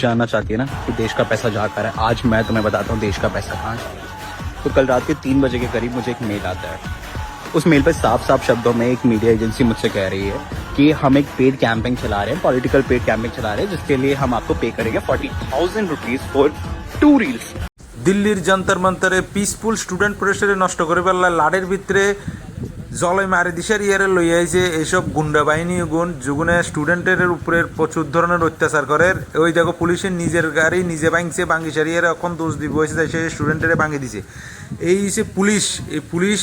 जानना चाहती है ना कि देश का पैसा जहाँ कर है, आज मैं तुम्हें बताता हूँ देश का पैसा कहाँ है। तो कल रात के 3 बजे के करीब मुझे एक मेल आता है। उस मेल पर साफ साफ शब्दों में एक मीडिया एजेंसी मुझसे कह रही है कि हम एक पेड कैंपेन चला रहे हैं, पॉलिटिकल पेड कैंपेन चला रहे हैं, जिसके लिए हम आपको पे करेंगे 40,000 रुपीज फॉर 2 रील्स। দিল্লির যন্তর মন্তরে পিসফুল স্টুডেন্ট প্রেসারে নষ্ট করে ফেললা লাডের ভিতরে জলে মারি দিশার ইয়ারে লই আইছে এইসব গুন্ডা বাহিনী গুণ যুগুনে স্টুডেন্টের উপরে প্রচুর ধরনের অত্যাচার করে। ওই দেখো পুলিশের নিজের গাড়ি নিজে ভাঙছে, ভাঙি সারিয়ারে এখন দোষ দিব হয়েছে সে স্টুডেন্টের ভাঙি দিছে। এই যে পুলিশ, এই পুলিশ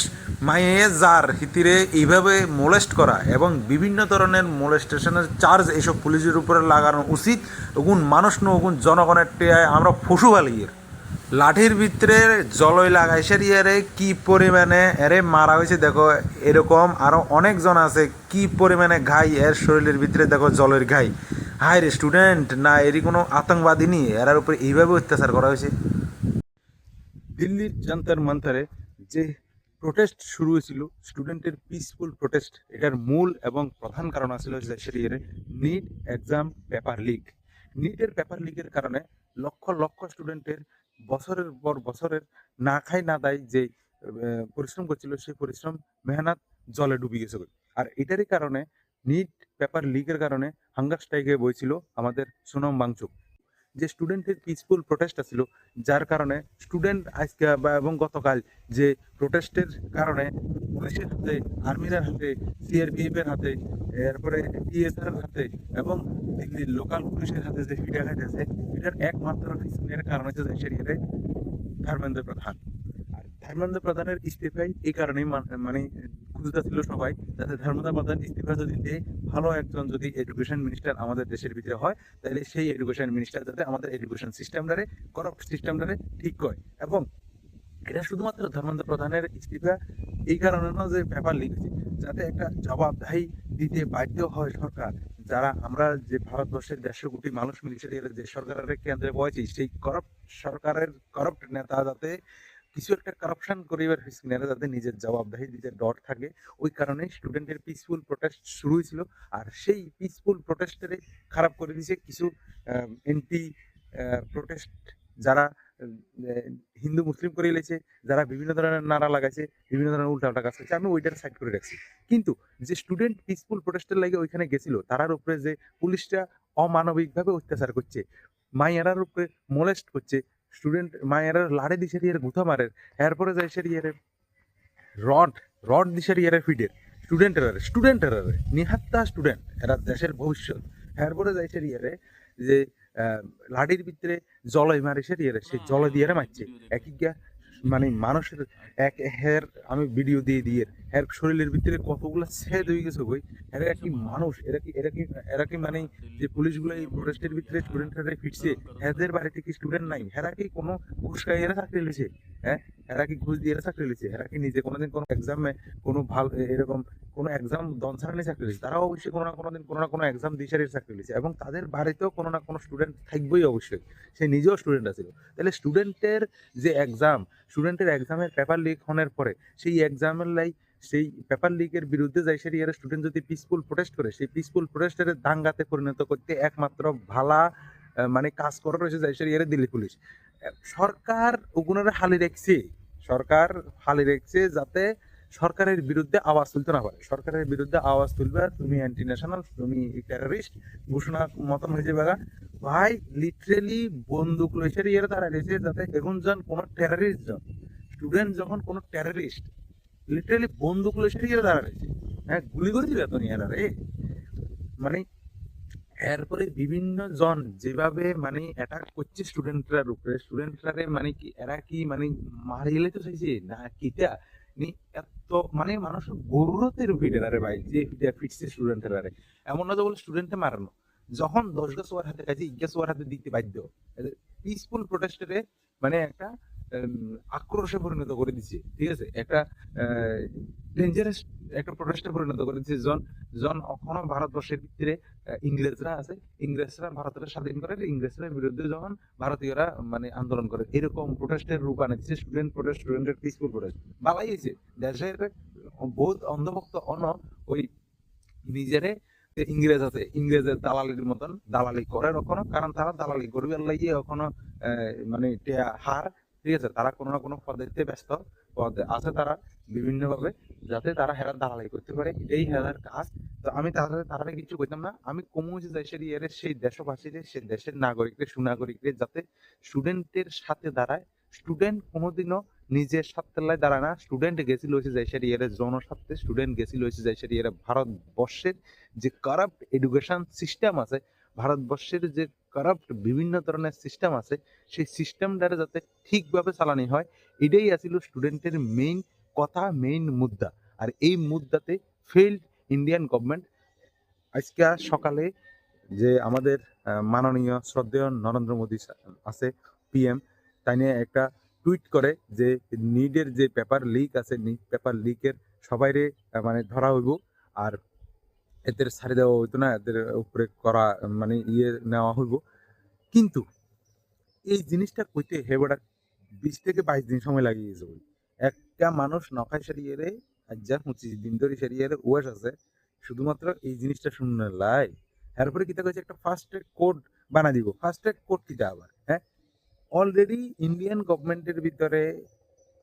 মাইয়ে যার হিতিরে এইভাবে মোলেস্ট করা এবং বিভিন্ন ধরনের মোলেস্টেশনের চার্জ এইসব পুলিশের উপরে লাগানো উচিত। ওগুন মানুষ নো ওগুন জনগণের টেয়ায় আমরা পশু ফালিয়ের লাঠির ভিতরে জলই লাগাইছে ইয়ারে কি পরিমাণে এরে মারা হয়েছে দেখো। এরকম আরও অনেকজন আছে কি পরিমাণে ঘাই এর শরীরের ভিতরে দেখো জলের ঘাই। হাই রে স্টুডেন্ট না এরই কোনো আতঙ্কবাদী নিয়ে এরার উপরে এইভাবে অত্যাচার করা হয়েছে। দিল্লির যন্তর মন্তরে যে প্রোটেস্ট শুরু হয়েছিল স্টুডেন্টের পিসফুল প্রোটেস্ট, এটার মূল এবং প্রধান কারণ আসলে সেটির নিট এক্সাম পেপার লিক। নিটের পেপার লিকের কারণে লক্ষ লক্ষ স্টুডেন্টের বছরের পর বছরের না খাই না দায় যে পরিশ্রম করছিল সেই পরিশ্রম মেহনত জলে ডুবে গেছে। আর এটারই কারণে নিট পেপার লিকের কারণে হাঙ্গার স্ট্রাইকে বইছিল আমাদের সুনাম বাংচুক। যে স্টুডেন্টের পিসফুল প্রোটেস্ট ছিল, যার কারণে স্টুডেন্ট আজকে এবং গতকাল যে প্রোটেস্টের কারণে পুলিশের হাতে, আর্মির হাতে, সিআরপিএফের হাতে, এরপরে টিএসআর হাতে এবং দিল্লির লোকাল পুলিশের হাতে যে ফিডা খাইতেছে, এটার একমাত্র পিছনের কারণ হচ্ছে সেটাকে ধর্মেন্দ্র প্রধান। আর ধর্মেন্দ্র প্রধানের ইস্তিফাই এই কারণেই মানে খুঁজতে ছিল সবাই, যাতে ধর্মেন্দ্র প্রধান ইস্তিফা যদি দেয়, ভালো একজন যদি এডুকেশন মিনিস্টার আমাদের দেশের ভিতরে হয়, তাহলে সেই এডুকেশন মিনিস্টার যাতে আমাদের এডুকেশন সিস্টেমটারে, করাপ্ট সিস্টেমটারে ঠিক করে। এবং এটা শুধুমাত্র ধর্মেন্দ্র প্রধানের ইস্তিফা এই কারণে না যে পেপার লিক হয়েছে, যাতে একটা জবাবদাহি দিতে বাধ্য হয় সরকার। যারা আমরা যে ভারতবর্ষের 150 কোটি মানুষ মিলিয়ে যে সরকারের কেন্দ্রে বয়েছি, সেই সরকারের করাপ্ট নেতা যাতে কিছু একটা কারাপশন করিবার হিসেবে যাতে নিজের জবাবদাহি দিতে ডট থাকে, ওই কারণে স্টুডেন্টের পিসফুল প্রোটেস্ট শুরু হয়েছিল। আর সেই পিসফুল প্রোটেস্টের খারাপ করে দিয়েছে কিছু এন্টি প্রোটেস্ট, যারা হিন্দু মুসলিম করে এলেছে, যারা বিভিন্ন ধরনের নারা লাগাইছে, বিভিন্ন ধরনের উল্টাপাল্টা কাজ করছে, আমি ওইটার সাইড করে রাখছি। কিন্তু যে স্টুডেন্ট পিসফুল প্রোটেস্টের লাগে ওইখানে গেছিল, তারার উপরে যে পুলিশটা অমানবিকভাবে অত্যাচার করছে, মাইয়ারার উপরে মোলেস্ট করছে, স্টুডেন্ট মায়েরা লাড়ে দিছে ইয়ারে গুথা মারের, এরপরে যাই সে ইয়ারে রড দিছে ইয়ারে ফিডের স্টুডেন্টের নিহাত্তা স্টুডেন্ট, এরা দেশের ভবিষ্যৎ। এরপরে যাই সে ইয়ারে যে লাঠির ভিতরে জলই মারিছে ইয়ারে, সেই জল দিয়ে মারছে একই গিয়া মানে মানুষের এক হের আমি ভিডিও দিয়ে এর শরীরের ভিতরে কতগুলো ছেদ হয়ে গেছে বই। এরা কি মানুষ? এরা কি মানে যে পুলিশগুলো এই প্রোটেস্টের ভিতরে স্টুডেন্টরা ফিরছে, এদের বাড়িতে কি স্টুডেন্ট নাই? এরা কি কোনো ঘুষ খাই এরা চাকরি লিছে? হ্যাঁ, এরা কি ঘুষ দিয়ে এরা চাকরি লিছে? এরা কি নিজে কোনোদিন কোনো এক্সামে কোনো ভালো এরকম কোনো এক্সাম দন ছাড়ানি চাকরি লিছে? তারাও অবশ্যই কোনো না কোনো দিন কোনো না কোনো এক্সাম দিয়ে সারিয়ে চাকরি লিছে, এবং তাদের বাড়িতেও কোনো না কোনো স্টুডেন্ট থাকবেই অবশ্যই। সে নিজেও স্টুডেন্ট আছিল। তাহলে স্টুডেন্টের যে এক্সাম, স্টুডেন্টের এক্সামের পেপার লিক হওয়ার পরে সেই এক্সামের সেই পেপার লিকের বিরুদ্ধে যাই সে ইয়ার স্টুডেন্ট যদি পিসফুল প্রোটেস্ট করে, সেই পিসফুল প্রোটেস্টের দাঙ্গাতে পরিণত করতে একমাত্র ভালা মানে কাজ করা রয়েছে যাই সে ইয়ারে দিল্লি পুলিশ। সরকার ওগুলোর সরকার হালি রেখছে যাতে সরকারের বিরুদ্ধে আওয়াজ তুলতে না পারে। সরকারের বিরুদ্ধে আওয়াজ তুলবে তুমি অ্যান্টি ন্যাশনাল, তুমি টেররিস্ট ঘোষণা মতন হয়ে যাবে। ভাই লিটারেলি বন্দুক লইছে ইয়ারে তারা রয়েছে যাতে এখন জন কোনো টেররিস্ট স্টুডেন্ট যখন কোনো টেররিস্ট লিটারেলি বন্দুক লইছে ইয়ারে তারা রয়েছে, হ্যাঁ গুলি করে দিবে তো নিয়ে রে। মানে এরপরে বিভিন্ন জন যেভাবে মানে অ্যাটাক করছে স্টুডেন্টরার উপরে, স্টুডেন্টরারে মানে কি এরা কি মানে মারিলে তো চাইছে না কিটা এত মানে মানুষ গরুরতের ফিডারে ভাই, যে ফিটছে স্টুডেন্টের এমন না যে বলে স্টুডেন্টে মারানো, যখন 10 গাছ ওয়ার হাতে কাছে 1 গাছ ওয়ার হাতে দিতে বাধ্য। পিসফুল প্রোটেস্টে মানে একটা আক্রোশে পরিণত করে দিচ্ছে, ঠিক আছে, একটা ডেঞ্জারাস একটা প্রোটেস্টে পরিণত করে দিচ্ছে। জন এখনো ভারতবর্ষের ভিতরে ইংরেজরা আছে, ইংরেজরা ভারতের স্বাধীন করে, ইংরেজদের বিরুদ্ধে যখন ভারতীয়রা মানে আন্দোলন করে, এরকম প্রোটেস্টের রূপ আনেছে স্টুডেন্ট প্রোটেস্ট, স্টুডেন্টের পিসফুল প্রোটেস্ট। বালাই হয়েছে দেশের বহুত অন্ধভক্ত ওই নিজেরে যে ইংরেজ আছে ইংরেজের দালালির মতন দালালি করে কখনো, কারণ তারা দালালি করবে লাগিয়ে কখনো মানে হার, ঠিক আছে, তারা কোনো না কোনো পদ্ধতিতে ব্যস্ত পদে আছে তারা বিভিন্ন ভাবে, যাতে তারা হেরার দালালি করতে পারে, এটাই হেরার কাজ। তো আমি তারা কিছু কইতাম না, আমি কমু যে দেশের ইয়েরে সেই দেশবাসীরে সেই দেশের নাগরিকদের সুনাগরিকদের যাতে স্টুডেন্টের সাথে দাঁড়ায়। স্টুডেন্ট কোনোদিনও নিজের স্বার্থের দাঁড়ায় না, স্টুডেন্ট গেছিল হয়েছে দেশের ইয়েরে জনস্বার্থে, স্টুডেন্ট গেছিল হয়েছে দেশের ইয়েরে ভারতবর্ষের যে কারাপ্ট এডুকেশন সিস্টেম আছে, ভারতবর্ষের যে কারাপ্ট বিভিন্ন ধরনের সিস্টেম আছে, সেই সিস্টেমটারে যাতে ঠিকভাবে চালানি হয়, এটাই আছিল স্টুডেন্টের মেইন কথা, মেইন মুদ্রা। আর এই মুদ্রাতে ফেইল্ড ইন্ডিয়ান গভর্নমেন্ট। আজকে সকালে যে আমাদের মাননীয় শ্রদ্ধেয় নরেন্দ্র মোদী আছে পিএম, তাই নিয়ে একটা টুইট করে যে নিডের যে পেপার লিক আছে, নিট পেপার লিকের সবাইরে মানে ধরা হইব, আর এদের ছাড়ি দেওয়া হইতো না, এদের উপরে করা মানে নেওয়া হইব। কিন্তু এই জিনিসটা কইতে হেবেটা 20 থেকে 22 দিন সময় লাগিয়ে গেছে বই। একটা মানুষ নখাই সারিয়ে আজ 25 দিন ধরে সারিয়ে ওয়াশ আছে শুধুমাত্র এই জিনিসটা শুনলে লাই। এরপরে কিতা কইছে একটা ফাস্ট ট্র্যাক কোড বানা দিব। ফাস্ট ট্র্যাক কোড কিটা আবার, হ্যাঁ? অলরেডি ইন্ডিয়ান গভর্নমেন্টের ভিতরে,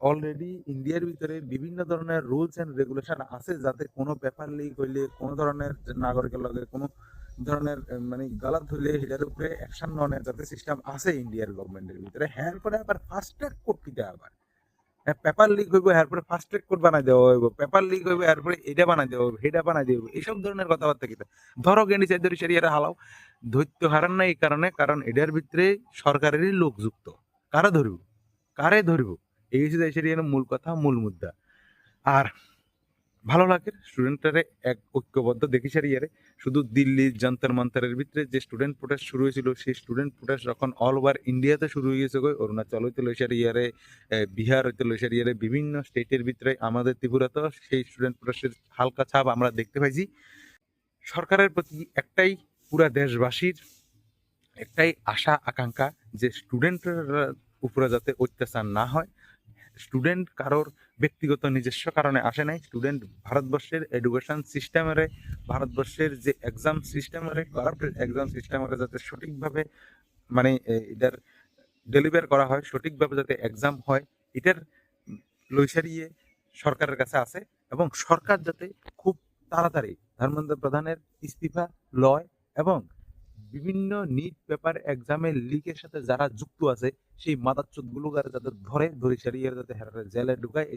অলরেডি ইন্ডিয়ার ভিতরে বিভিন্ন ধরনের রুলস এন্ড রেগুলেশন আছে, যাতে কোনো পেপার লিক হইলে, কোনো ধরনের নাগরিকের লগে কোনো ধরনের মানে গালাত হইলে এটার উপরে অ্যাকশন নেওয়ার যাতে সিস্টেম আছে ইন্ডিয়ার গভর্নমেন্টের ভিতরে। হ্যাঁ, পরে আবার ফাস্ট ট্র্যাক কোড কিটা আবার, হ্যাঁ, পেপার লিক হইব এরপরে ফাস্ট ট্র্যাক কোড বানাই দেওয়া হইব, পেপার লিক হইব এরপরে এটা বানাই দেওয়া হইব, এটা বানাই দেওয়া হইব, এইসব ধরনের কথাবার্তা কিটা। ধরো গেন্ডি চাই ধরে সেরিয়ারে হালাও, ধৈর্য হারান না এই কারণে, কারণ এটার ভিতরে সরকারেরই লোক যুক্ত। কারা ধরব, কারে ধরব, এই হচ্ছে সেরিয়ার মূল কথা, মূল মুদ্রা। আর ভালো লাগে স্টুডেন্টরা এক ঐক্যবদ্ধ দেখি সারিয়ারে। শুধু দিল্লি যন্তর মন্তরের ভিতরে যে স্টুডেন্ট প্রোটেস্ট শুরু হয়েছিল, সেই স্টুডেন্ট প্রোটেস্ট যখন অল ওভার ইন্ডিয়াতে শুরু হয়ে গেছে, অরুণাচল হইতে লইসারিয়ারে, বিহার হইতে লইসারিয়ারে, বিভিন্ন স্টেটের ভিতরে, আমাদের ত্রিপুরাতেও সেই স্টুডেন্ট প্রোটেস্টের হালকা ছাপ আমরা দেখতে পাইছি। সরকারের প্রতি একটাই, পুরা দেশবাসীর একটাই আশা আকাঙ্ক্ষা, যে স্টুডেন্টের উপরে যাতে অত্যাচার না হয়। স্টুডেন্ট কারোর ব্যক্তিগত নিজস্ব কারণে আসে নাই, স্টুডেন্ট ভারতবর্ষের এডুকেশন সিস্টেমের, ভারতবর্ষের যে এক্সাম সিস্টেমের, কারাপ্টেড এক্সাম সিস্টেমের যাতে সঠিকভাবে মানে এটার ডেলিভার করা হয়, সঠিকভাবে যাতে এক্সাম হয়, এটার লইসারিয়ে সরকারের কাছে আছে। এবং সরকার যাতে খুব তাড়াতাড়ি ধর্মেন্দ্র প্রধানের ইস্তিফা লয়, এবং বিভিন্ন নিট পেপার এক্সামের লিকের সাথে যারা যুক্ত আছে সেই মাদারচোদ গুলোকে যাতে ধরে সারিয়ে যাতে জেলে ঢুকায়।